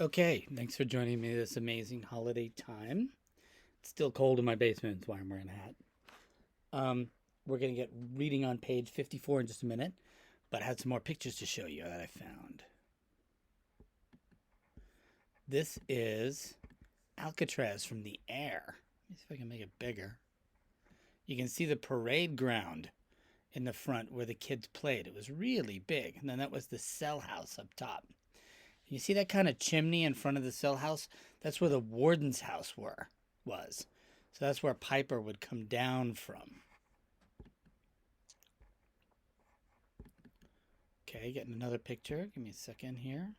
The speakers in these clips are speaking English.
Okay, thanks for joining me this amazing holiday time. It's still cold in my basement, that's why I'm wearing a hat. Um, we're going to get reading on page 54 in just a minute, but I had some more pictures to show you that I found. This is Alcatraz from the air. Let me see if I can make it bigger. You can see the parade ground in the front where the kids played. It was really big. And then that was the cell house up top. You see that kind of chimney in front of the cell house? That's where the warden's house was. So that's where Piper would come down from. Okay, getting another picture. Give me a second here.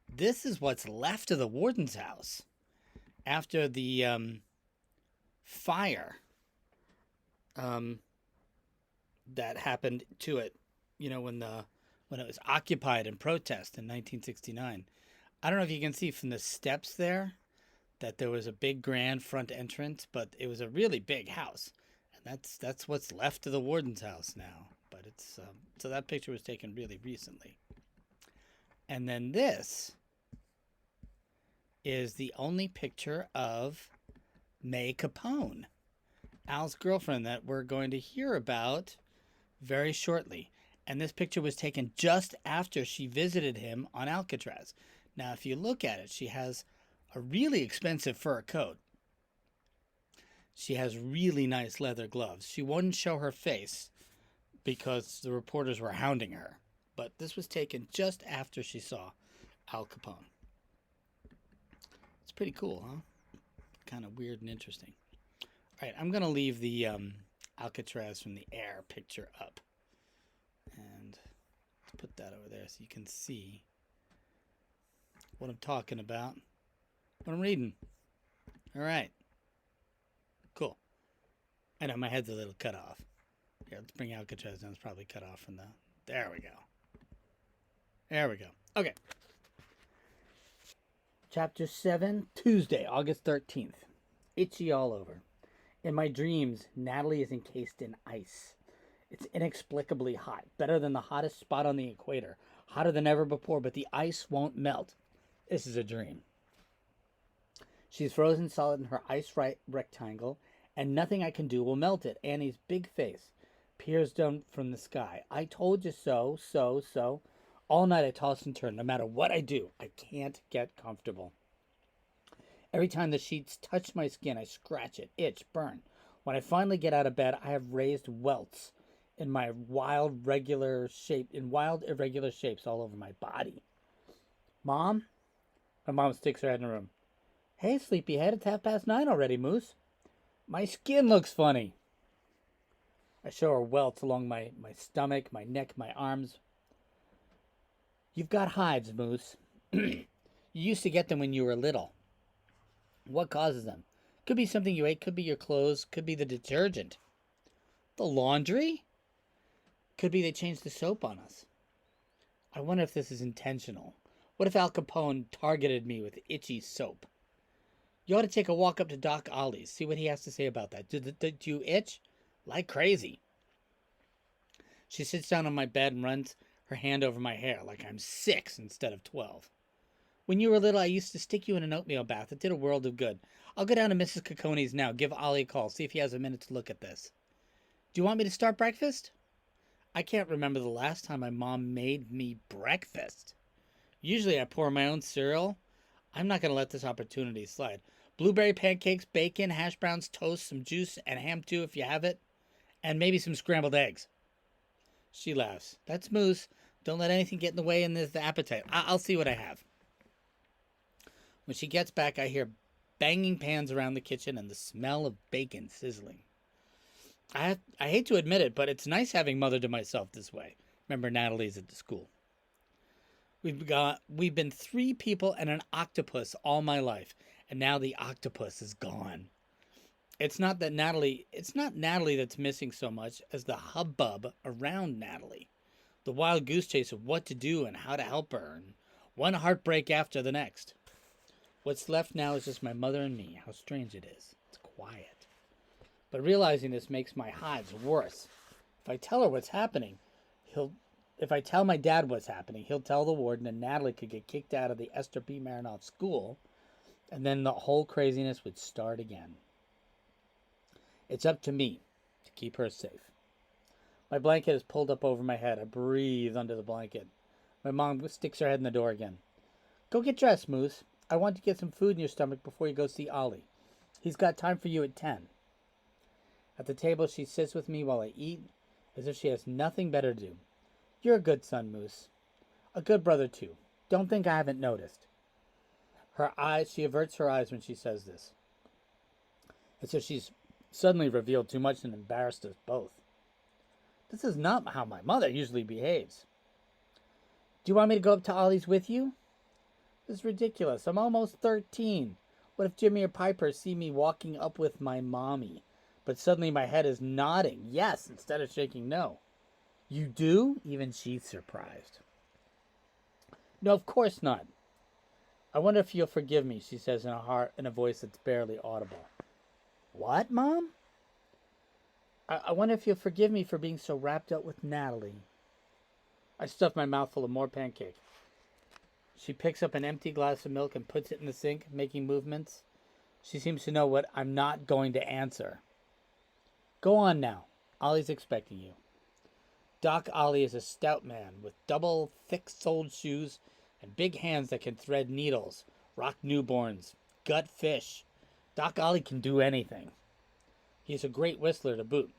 This is what's left of the warden's house after the fire that happened to it. You know, when it was occupied in protest in 1969. I don't know if you can see from the steps there that there was a big grand front entrance, but it was a really big house, and that's what's left of the warden's house now. But it's so that picture was taken really recently. And then this is the only picture of May Capone, Al's girlfriend, that we're going to hear about very shortly. And this picture was taken just after she visited him on Alcatraz. Now, if you look at it, she has a really expensive fur coat. She has really nice leather gloves. She wouldn't show her face because the reporters were hounding her. But this was taken just after she saw Al Capone. It's pretty cool, huh? Kind of weird and interesting. All right, I'm going to leave the Alcatraz from the air picture up. And let's put that over there so you can see what I'm talking about, what I'm reading. All right. Cool. I know my head's a little cut off. Here, let's bring Alcatraz down. It's probably cut off from the... There we go. There we go. Okay. Chapter 7, Tuesday, August 13th. Itchy all over. In my dreams, Natalie is encased in ice. It's inexplicably hot, better than the hottest spot on the equator, hotter than ever before, but the ice won't melt. This is a dream. She's frozen solid in her ice rectangle, and nothing I can do will melt it. Annie's big face peers down from the sky. I told you so, so. All night I toss and turn. No matter what I do, I can't get comfortable. Every time the sheets touch my skin, I scratch it, itch, burn. When I finally get out of bed, I have raised welts in my wild, irregular shapes all over my body. Mom? My mom sticks her head in the room. Hey, sleepyhead, it's 9:30 already, Moose. My skin looks funny. I show her welts along my stomach, my neck, my arms. You've got hives, Moose. You used to get them when you were little. What causes them? Could be something you ate, could be your clothes, could be the detergent. The laundry? Could be they changed the soap on us. I wonder if this is intentional. What if Al Capone targeted me with itchy soap? You ought to take a walk up to Doc Ollie's, see what he has to say about that. Do you itch? Like crazy. She sits down on my bed and runs her hand over my hair like I'm 6 instead of 12. When you were little, I used to stick you in an oatmeal bath. It did a world of good. I'll go down to Mrs. Cacone's now, give Ollie a call, see if he has a minute to look at this. Do you want me to start breakfast? I can't remember the last time my mom made me breakfast. Usually I pour my own cereal. I'm not going to let this opportunity slide. Blueberry pancakes, bacon, hash browns, toast, some juice, and ham too if you have it. And maybe some scrambled eggs. She laughs. That's Moose. Don't let anything get in the way in this appetite. I'll see what I have. When she gets back, I hear banging pans around the kitchen and the smell of bacon sizzling. I hate to admit it, but it's nice having mother to myself this way. Remember, Natalie's at the school. We've been 3 people and an octopus all my life, and now the octopus is gone. It's not Natalie that's missing so much as the hubbub around Natalie. The wild goose chase of what to do and how to help her, and one heartbreak after the next. What's left now is just my mother and me. How strange it is. It's quiet. But realizing this makes my hives worse. If I tell her what's happening, If I tell my dad what's happening, he'll tell the warden and Natalie could get kicked out of the Esther P. Marinoff school, and then the whole craziness would start again. It's up to me to keep her safe. My blanket is pulled up over my head. I breathe under the blanket. My mom sticks her head in the door again. Go get dressed, Moose. I want to get some food in your stomach before you go see Ollie. He's got time for you at 10. At the table, she sits with me while I eat, as if she has nothing better to do. You're a good son, Moose. A good brother, too. Don't think I haven't noticed. She averts her eyes when she says this. As if she's suddenly revealed too much and embarrassed us both. This is not how my mother usually behaves. Do you want me to go up to Ollie's with you? This is ridiculous. I'm almost 13. What if Jimmy or Piper see me walking up with my mommy? But suddenly my head is nodding yes instead of shaking no. You do? Even she's surprised. No, of course not. I wonder if you'll forgive me, she says in a voice that's barely audible. What, Mom? I wonder if you'll forgive me for being so wrapped up with Natalie. I stuff my mouth full of more pancake. She picks up an empty glass of milk and puts it in the sink, making movements. She seems to know what I'm not going to answer. Go on now. Ollie's expecting you. Doc Ollie is a stout man with double thick-soled shoes and big hands that can thread needles, rock newborns, gut fish. Doc Ollie can do anything. He's a great whistler to boot.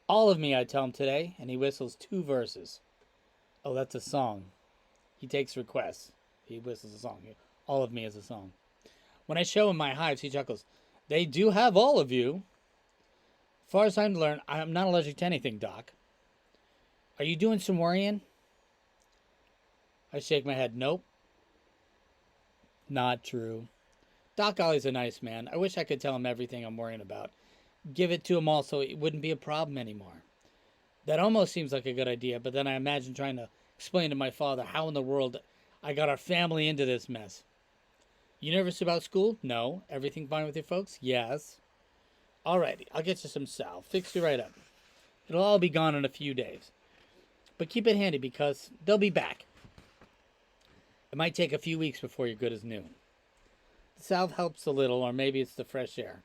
All of me, I tell him today, and he whistles 2 verses. Oh, that's a song. He takes requests. He whistles a song. All of me is a song. When I show him my hives, he chuckles. They do have all of you. As far as I'm learned, I'm not allergic to anything, Doc. Are you doing some worrying? I shake my head. Nope. Not true. Doc Ollie's a nice man. I wish I could tell him everything I'm worrying about. Give it to him all so it wouldn't be a problem anymore. That almost seems like a good idea, but then I imagine trying to explain to my father how in the world I got our family into this mess. You nervous about school? No. Everything fine with your folks? Yes. Alrighty, I'll get you some salve. Fix you right up. It'll all be gone in a few days. But keep it handy because they'll be back. It might take a few weeks before you're good as new. The salve helps a little, or maybe it's the fresh air.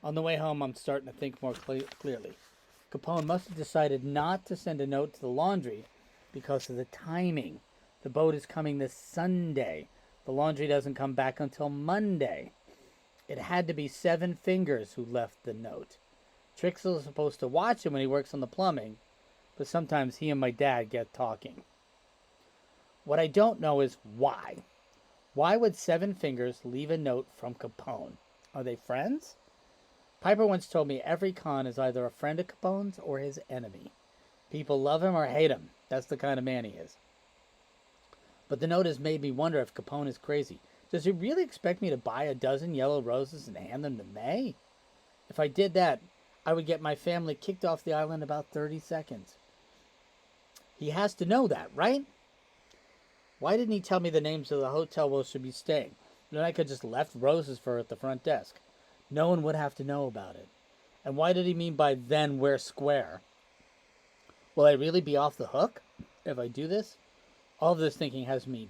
On the way home, I'm starting to think more clearly. Capone must have decided not to send a note to the laundry because of the timing. The boat is coming this Sunday. The laundry doesn't come back until Monday. It had to be Seven Fingers who left the note. Trixel is supposed to watch him when he works on the plumbing, but sometimes he and my dad get talking. What I don't know is why. Why would Seven Fingers leave a note from Capone? Are they friends? Piper once told me every con is either a friend of Capone's or his enemy. People love him or hate him. That's the kind of man he is. But the note has made me wonder if Capone is crazy. Does he really expect me to buy a dozen yellow roses and hand them to May? If I did that, I would get my family kicked off the island in about 30 seconds. He has to know that, right? Why didn't he tell me the names of the hotel we should be staying? Then I could just left roses for her at the front desk. No one would have to know about it. And why did he mean by then we're square? Will I really be off the hook if I do this? All of this thinking has me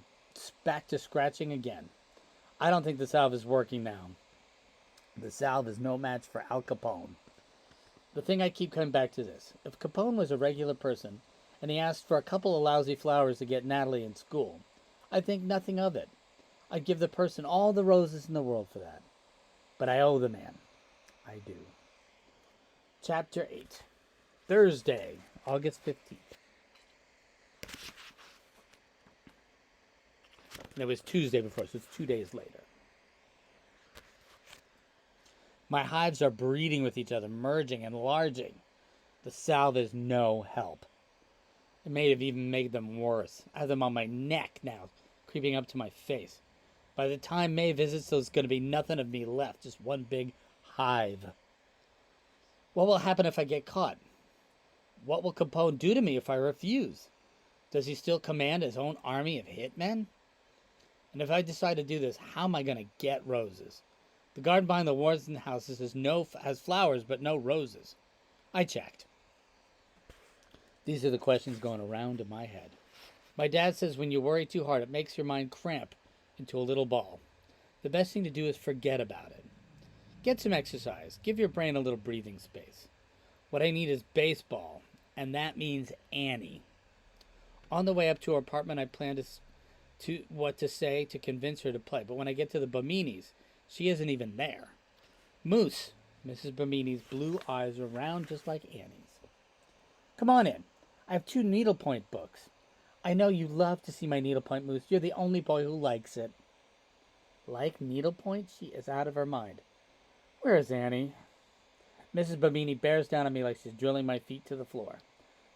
back to scratching again. I don't think the salve is working now. The salve is no match for Al Capone. The thing I keep coming back to this. If Capone was a regular person, and he asked for a couple of lousy flowers to get Natalie in school, I'd think nothing of it. I'd give the person all the roses in the world for that. But I owe the man. I do. Chapter 8. Thursday, August 15th. And it was Tuesday before, so it's 2 days later. My hives are breeding with each other, merging, enlarging. The salve is no help. It may have even made them worse. I have them on my neck now, creeping up to my face. By the time May visits, there's going to be nothing of me left, just one big hive. What will happen if I get caught? What will Capone do to me if I refuse? Does he still command his own army of hitmen? And if I decide to do this, how am I going to get roses? The garden behind the Warden houses has flowers, but no roses. I checked. These are the questions going around in my head. My dad says when you worry too hard, it makes your mind cramp into a little ball. The best thing to do is forget about it. Get some exercise. Give your brain a little breathing space. What I need is baseball, and that means Annie. On the way up to her apartment, I plan to what to say to convince her to play. But when I get to the Bamini's, she isn't even there. Moose. Mrs. Bamini's blue eyes are round just like Annie's. Come on in. I have 2 needlepoint books. I know you love to see my needlepoint, Moose. You're the only boy who likes it. Like needlepoint? She is out of her mind. Where is Annie? Mrs. Bamini bears down on me like she's drilling my feet to the floor.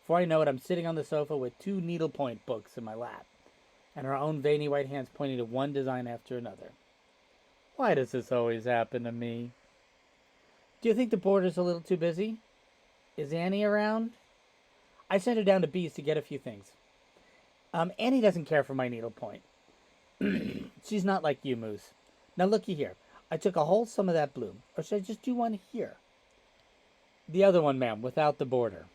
Before I know it, I'm sitting on the sofa with 2 needlepoint books in my lap, and her own veiny white hands pointing to one design after another. Why does this always happen to me? Do you think the boarder's a little too busy? Is Annie around? I sent her down to B's to get a few things. Annie doesn't care for my needlepoint. She's not like you, Moose. Now looky here. I took a whole some of that blue. Or should I just do one here? The other one, ma'am, without the border.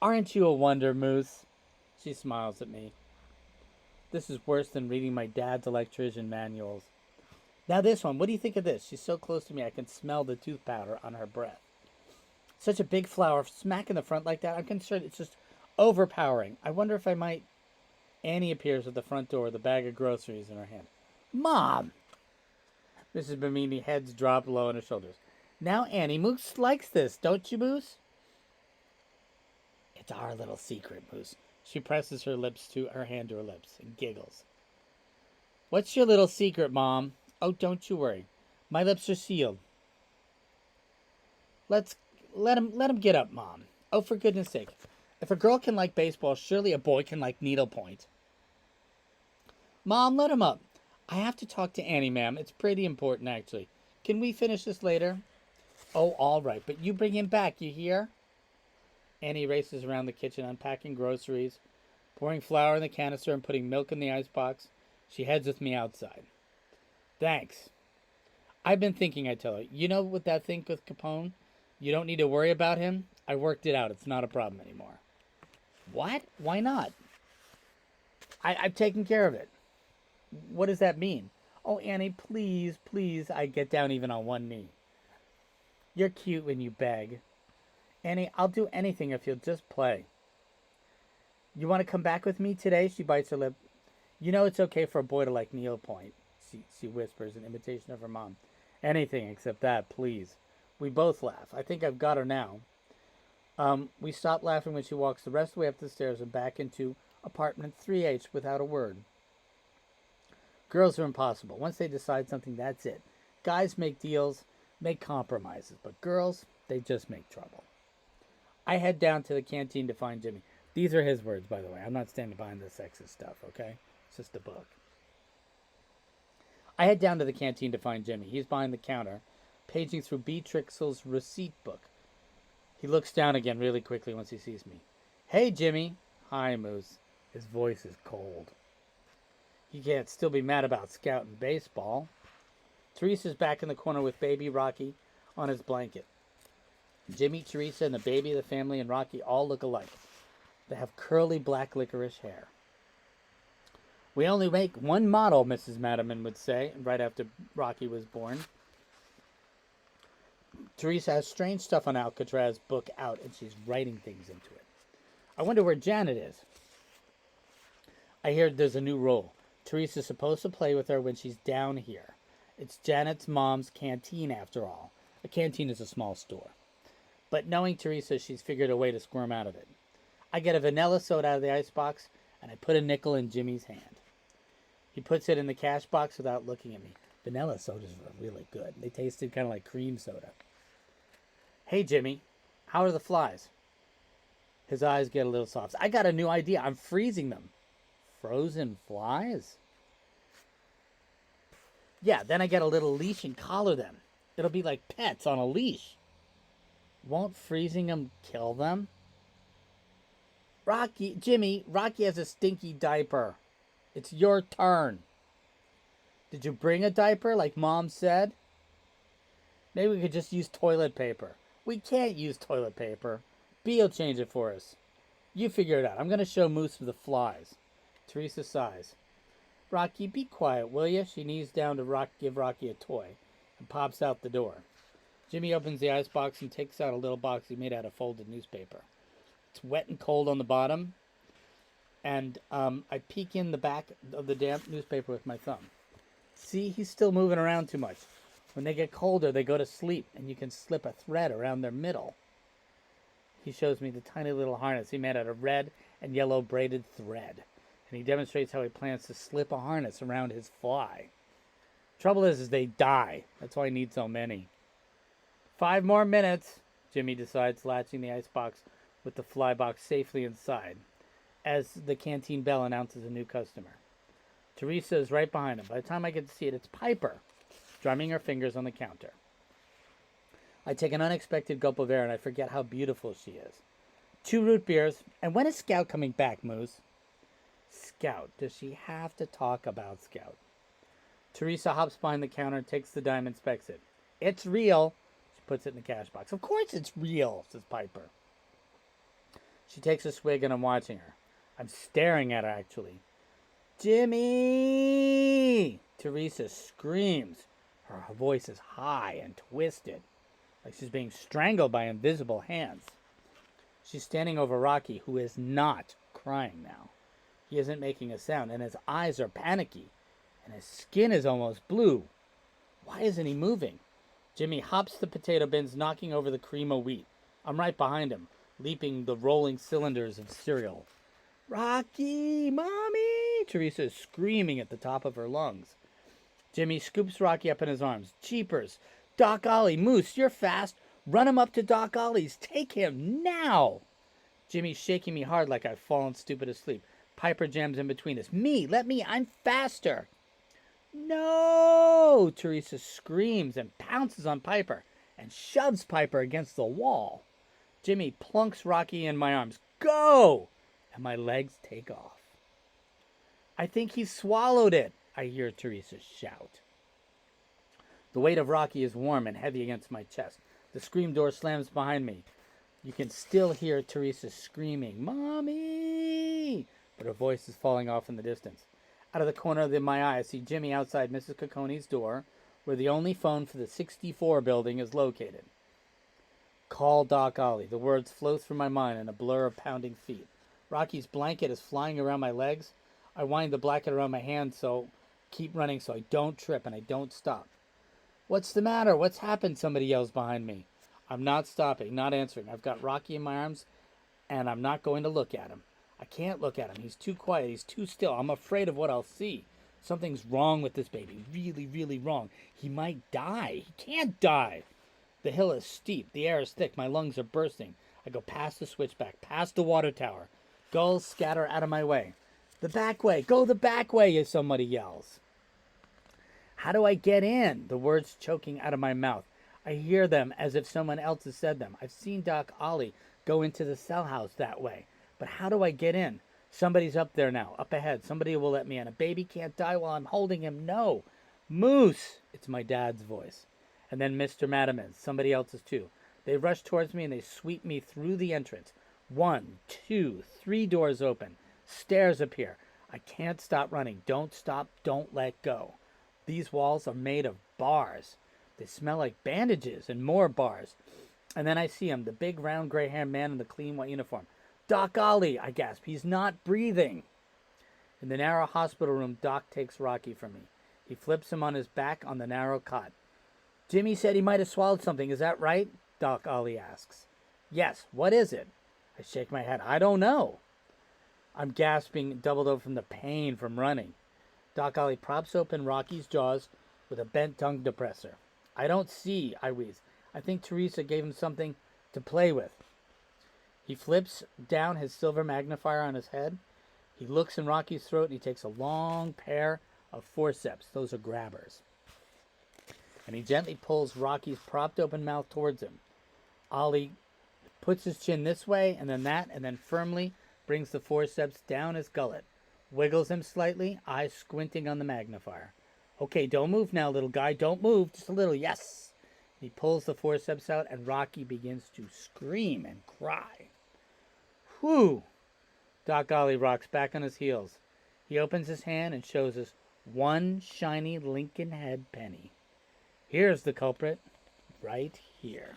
Aren't you a wonder, Moose? She smiles at me. This is worse than reading my dad's electrician manuals. Now this one, what do you think of this? She's so close to me I can smell the tooth powder on her breath. Such a big flower, smack in the front like that. I'm concerned it's just overpowering. I wonder if I might... Annie appears at the front door with a bag of groceries in her hand. Mom! Mrs. Bamini heads dropped low on her shoulders. Now, Annie, Moose likes this, don't you, Moose? It's our little secret, Moose. She presses her hand to her lips and giggles. What's your little secret, Mom? Oh, don't you worry. My lips are sealed. Let him get up, Mom. Oh, for goodness sake. If a girl can like baseball, surely a boy can like needlepoint. Mom, let him up. I have to talk to Annie, ma'am. It's pretty important, actually. Can we finish this later? Oh, all right. But you bring him back, you hear? Annie races around the kitchen, unpacking groceries, pouring flour in the canister, and putting milk in the icebox. She heads with me outside. Thanks. I've been thinking, I tell her. You know what that thing with Capone? You don't need to worry about him. I worked it out. It's not a problem anymore. What? Why not? I've taken care of it. What does that mean? Oh, Annie, please, please. I get down even on one knee. You're cute when you beg. Annie, I'll do anything if you'll just play. You want to come back with me today? She bites her lip. You know it's okay for a boy to like needlepoint, she whispers in imitation of her mom. Anything except that, please. We both laugh. I think I've got her now. We stop laughing when she walks the rest of the way up the stairs and back into apartment 3H without a word. Girls are impossible. Once they decide something, that's it. Guys make deals, make compromises, but girls, they just make trouble. I head down to the canteen to find Jimmy. These are his words, by the way. I'm not standing behind the sexist stuff, okay? It's just a book. I head down to the canteen to find Jimmy. He's behind the counter, paging through Beatrix's receipt book. He looks down again really quickly once he sees me. Hey, Jimmy. Hi, Moose. His voice is cold. He can't still be mad about scouting baseball. Teresa's back in the corner with baby Rocky on his blanket. Jimmy, Teresa, and the baby of the family and Rocky all look alike. They have curly black licorice hair. We only make one model, Mrs. Madiman would say, right after Rocky was born. Teresa has strange stuff on Alcatraz book out, and she's writing things into it. I wonder where Janet is. I hear there's a new role. Teresa's supposed to play with her when she's down here. It's Janet's mom's canteen, after all. A canteen is a small store. But knowing Teresa, she's figured a way to squirm out of it. I get a vanilla soda out of the icebox, and I put a nickel in Jimmy's hand. He puts it in the cash box without looking at me. Vanilla sodas are really good. They tasted kind of like cream soda. Hey, Jimmy, how are the flies? His eyes get a little soft. I got a new idea. I'm freezing them. Frozen flies? Yeah, then I get a little leash and collar them. It'll be like pets on a leash. Won't freezing them kill them? Jimmy, Rocky has a stinky diaper. It's your turn. Did you bring a diaper like Mom said? Maybe we could just use toilet paper. We can't use toilet paper. Bee'll change it for us. You figure it out. I'm going to show Moose the flies. Teresa sighs. Rocky, be quiet, will you? She knees down to give Rocky a toy and pops out the door. Jimmy opens the icebox and takes out a little box he made out of folded newspaper. It's wet and cold on the bottom, and I peek in the back of the damp newspaper with my thumb. See, he's still moving around too much. When they get colder, they go to sleep, and you can slip a thread around their middle. He shows me the tiny little harness he made out of red and yellow braided thread, and he demonstrates how he plans to slip a harness around his fly. Trouble is they die. That's why I need so many. 5 more minutes, Jimmy decides, latching the icebox with the fly box safely inside, as the canteen bell announces a new customer. Teresa is right behind him. By the time I get to see it, it's Piper, drumming her fingers on the counter. I take an unexpected gulp of air and I forget how beautiful she is. 2 root beers, and when is Scout coming back, Moose? Scout. Does she have to talk about Scout? Teresa hops behind the counter and takes the dime and inspects it. It's real. She puts it in the cash box. Of course it's real, says Piper. She takes a swig and I'm watching her. I'm staring at her, actually. Jimmy! Teresa screams. Her voice is high and twisted, like she's being strangled by invisible hands. She's standing over Rocky, who is not crying now. He isn't making a sound, and his eyes are panicky, and his skin is almost blue. Why isn't he moving? Jimmy hops the potato bins, knocking over the cream of wheat. I'm right behind him, leaping the rolling cylinders of cereal. Rocky! Mommy! Teresa is screaming at the top of her lungs. Jimmy scoops Rocky up in his arms. Jeepers! Doc Ollie! Moose, you're fast! Run him up to Doc Ollie's! Take him now! Jimmy's shaking me hard like I've fallen stupid asleep. Piper jams in between us. Me! Let me! I'm faster! No! Teresa screams and pounces on Piper and shoves Piper against the wall. Jimmy plunks Rocky in my arms. Go! And my legs take off. I think he swallowed it, I hear Teresa shout. The weight of Rocky is warm and heavy against my chest. The scream door slams behind me. You can still hear Teresa screaming, Mommy! But her voice is falling off in the distance. Out of the corner of my eye, I see Jimmy outside Mrs. Cacone's door, where the only phone for the 64 building is located. Call Doc Ollie. The words flow through my mind in a blur of pounding feet. Rocky's blanket is flying around my legs. I wind the blanket around my hand keep running so I don't trip and I don't stop. What's the matter? What's happened? Somebody yells behind me. I'm not stopping, not answering. I've got Rocky in my arms and I'm not going to look at him. I can't look at him. He's too quiet. He's too still. I'm afraid of what I'll see. Something's wrong with this baby. Really, really wrong. He might die. He can't die. The hill is steep. The air is thick. My lungs are bursting. I go past the switchback, past the water tower. Gulls scatter out of my way. The back way. Go the back way, as somebody yells. How do I get in? The words choking out of my mouth. I hear them as if someone else has said them. I've seen Doc Ollie go into the cell house that way. But how do I get in? Somebody's up there now, up ahead. Somebody will let me in. A baby can't die while I'm holding him. No. Moose! It's my dad's voice. And then Mr. Madaman's, somebody else's too. They rush towards me and they sweep me through the entrance. 1, 2, 3 doors open. Stairs appear. I can't stop running. Don't stop. Don't let go. These walls are made of bars. They smell like bandages and more bars. And then I see him, the big round gray-haired man in the clean white uniform. Doc Ollie, I gasp. He's not breathing. In the narrow hospital room, Doc takes Rocky from me. He flips him on his back on the narrow cot. Jimmy said he might have swallowed something. Is that right? Doc Ollie asks. Yes. What is it? I shake my head. I don't know. I'm gasping, doubled over from the pain from running. Doc Ollie props open Rocky's jaws with a bent tongue depressor. I don't see, I wheeze. I think Teresa gave him something to play with. He flips down his silver magnifier on his head. He looks in Rocky's throat and he takes a long pair of forceps. Those are grabbers. And he gently pulls Rocky's propped open mouth towards him. Ollie puts his chin this way and then that, and then firmly brings the forceps down his gullet. Wiggles him slightly, eyes squinting on the magnifier. Okay, don't move now, little guy. Don't move. Just a little. Yes. He pulls the forceps out and Rocky begins to scream and cry. Whew. Doc Ollie rocks back on his heels. He opens his hand and shows us one shiny Lincoln head penny. Here's the culprit, right here.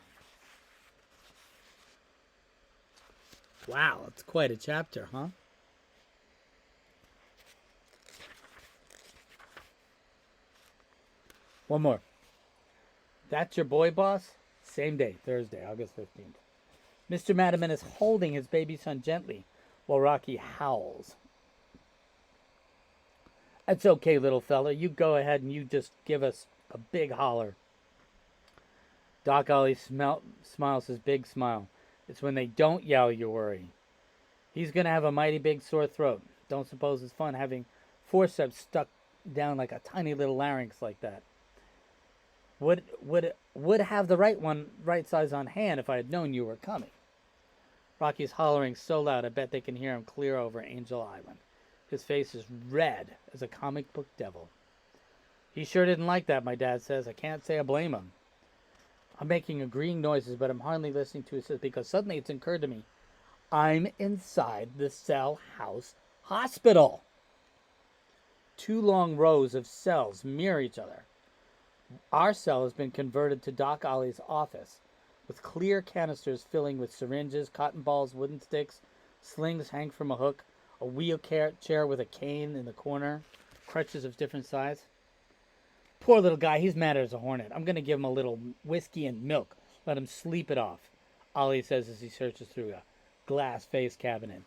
Wow, it's quite a chapter, huh? One more. That's your boy, boss? Same day, Thursday, August 15th. Mr. Madiman is holding his baby son gently while Rocky howls. That's okay, little fella. You go ahead and you just give us a big holler. Doc Ollie smiles his big smile. It's when they don't yell you worry. He's going to have a mighty big sore throat. Don't suppose it's fun having forceps stuck down like a tiny little larynx like that. Would have the right size on hand if I had known you were coming. Rocky's hollering so loud I bet they can hear him clear over Angel Island. His face is red as a comic book devil. He sure didn't like that, my dad says. I can't say I blame him. I'm making agreeing noises, but I'm hardly listening to it because suddenly it's occurred to me. I'm inside the Cell House Hospital. 2 long rows of cells mirror each other. Our cell has been converted to Doc Ollie's office, with clear canisters filling with syringes, cotton balls, wooden sticks, slings hang from a hook, a wheelchair with a cane in the corner, crutches of different size. Poor little guy, he's mad as a hornet. I'm going to give him a little whiskey and milk. Let him sleep it off, Ollie says as he searches through a glass face cabinet.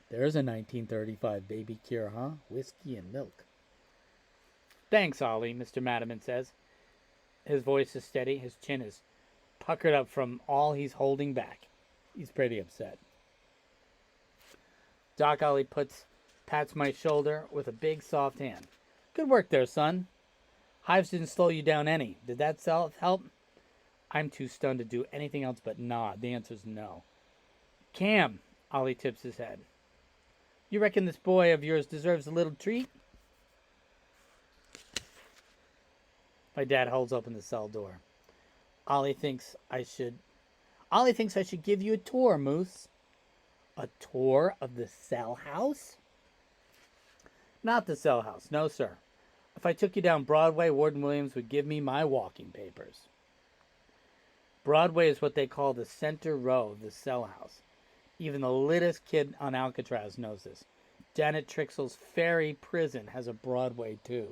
There's a 1935 baby cure, huh? Whiskey and milk. Thanks, Ollie, Mr. Madiman says. His voice is steady. His chin is puckered up from all he's holding back. He's pretty upset. Doc Ollie pats my shoulder with a big soft hand. Good work there, son. Hives didn't slow you down any. Did that help? I'm too stunned to do anything else but nod. The answer's no. Cam, Ollie tips his head. You reckon this boy of yours deserves a little treat? My dad holds open the cell door. Ollie thinks I should give you a tour, Moose. A tour of the cell house? Not the cell house, no, sir. If I took you down Broadway, Warden Williams would give me my walking papers. Broadway is what they call the center row of the cell house. Even the littest kid on Alcatraz knows this. Janet Trixell's Ferry Prison has a Broadway, too.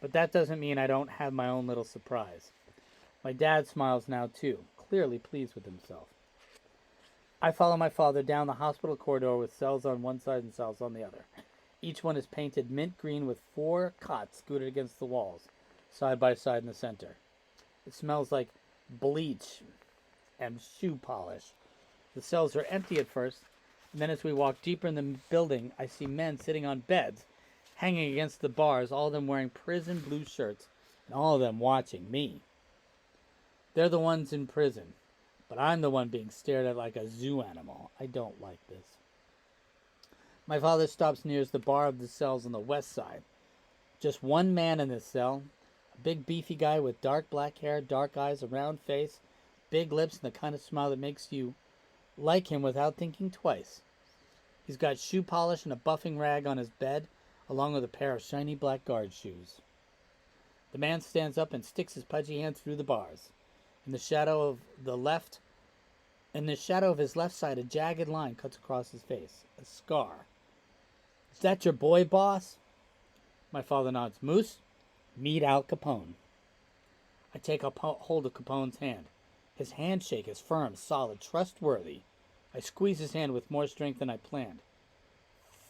But that doesn't mean I don't have my own little surprise. My dad smiles now, too, clearly pleased with himself. I follow my father down the hospital corridor with cells on one side and cells on the other. Each one is painted mint green with 4 cots scooted against the walls, side by side in the center. It smells like bleach and shoe polish. The cells are empty at first, and then as we walk deeper in the building, I see men sitting on beds, hanging against the bars, all of them wearing prison blue shirts, and all of them watching me. They're the ones in prison, but I'm the one being stared at like a zoo animal. I don't like this. My father stops near the bar of the cells on the west side. Just one man in this cell, a big beefy guy with dark black hair, dark eyes, a round face, big lips, and the kind of smile that makes you like him without thinking twice. He's got shoe polish and a buffing rag on his bed, along with a pair of shiny black guard shoes. The man stands up and sticks his pudgy hand through the bars. In the shadow of his left side, a jagged line cuts across his face, a scar. Is that your boy, boss? My father nods. Moose, meet Al Capone. I take hold of Capone's hand. His handshake is firm, solid, trustworthy. I squeeze his hand with more strength than I planned.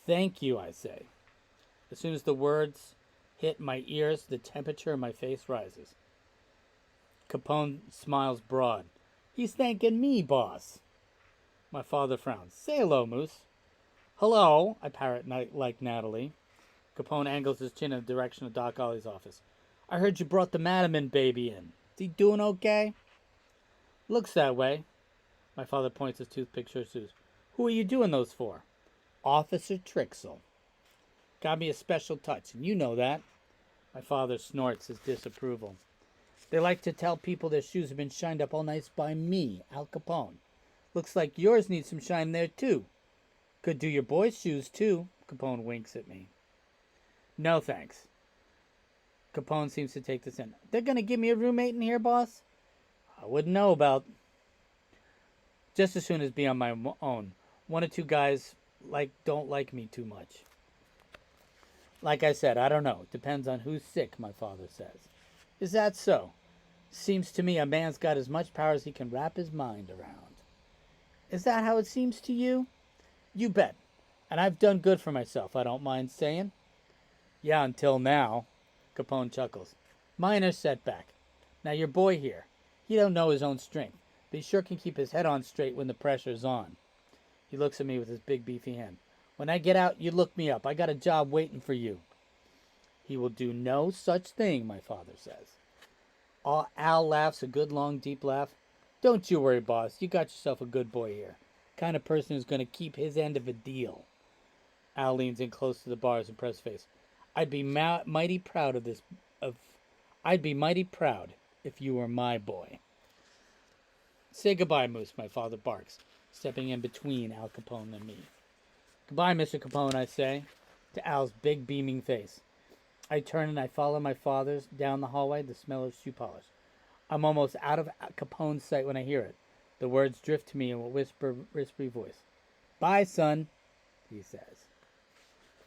Thank you, I say. As soon as the words hit my ears, the temperature in my face rises. Capone smiles broad. He's thanking me, boss. My father frowns. Say hello, Moose. Hello, I parrot like Natalie. Capone angles his chin in the direction of Doc Ollie's office. I heard you brought the Madiman baby in. Is he doing okay? Looks that way. My father points his toothpick to his shoes. Who are you doing those for? Officer Trixell. Got me a special touch, and you know that. My father snorts his disapproval. They like to tell people their shoes have been shined up all nice by me, Al Capone. Looks like yours need some shine there, too. Could do your boy's shoes, too. Capone winks at me. No, thanks. Capone seems to take this in. They're going to give me a roommate in here, boss? I wouldn't know about. Just as soon as be on my own. One or two guys don't like me too much. Like I said, I don't know. Depends on who's sick, my father says. Is that so? Seems to me a man's got as much power as he can wrap his mind around. Is that how it seems to you? You bet. And I've done good for myself, I don't mind saying. Yeah, until now. Capone chuckles. Minor setback. Now your boy here, he don't know his own strength, but he sure can keep his head on straight when the pressure's on. He looks at me with his big beefy hand. When I get out, you look me up. I got a job waiting for you. He will do no such thing, my father says. Al laughs a good, long, deep laugh. Don't you worry, boss. You got yourself a good boy here. Kind of person who's going to keep his end of a deal. Al leans in close to the bar's impressed face. I'd be mighty proud of this. I'd be mighty proud if you were my boy. Say goodbye, Moose, my father barks, stepping in between Al Capone and me. Goodbye, Mr. Capone, I say, to Al's big, beaming face. I turn and I follow my father's down the hallway, the smell of shoe polish. I'm almost out of Capone's sight when I hear it. The words drift to me in a whispery voice. Bye, son, he says.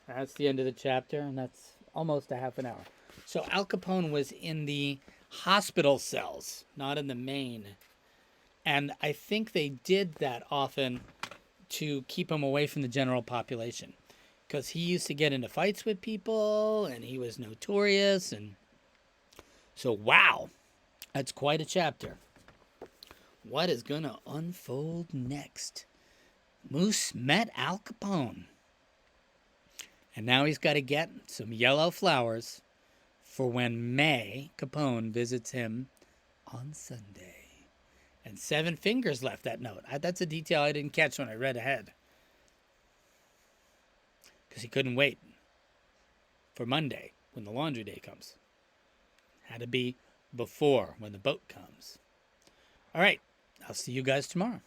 That's the end of the chapter, and that's almost a half an hour. So Al Capone was in the hospital cells, not in the main. And I think they did that often to keep him away from the general population. Because he used to get into fights with people, and he was notorious. And so, wow, that's quite a chapter. What is going to unfold next? Moose met Al Capone. And now he's got to get some yellow flowers for when May Capone visits him on Sunday. And 7 fingers left that note. That's a detail I didn't catch when I read ahead. Because he couldn't wait for Monday when the laundry day comes. Had to be before when the boat comes. All right. I'll see you guys tomorrow.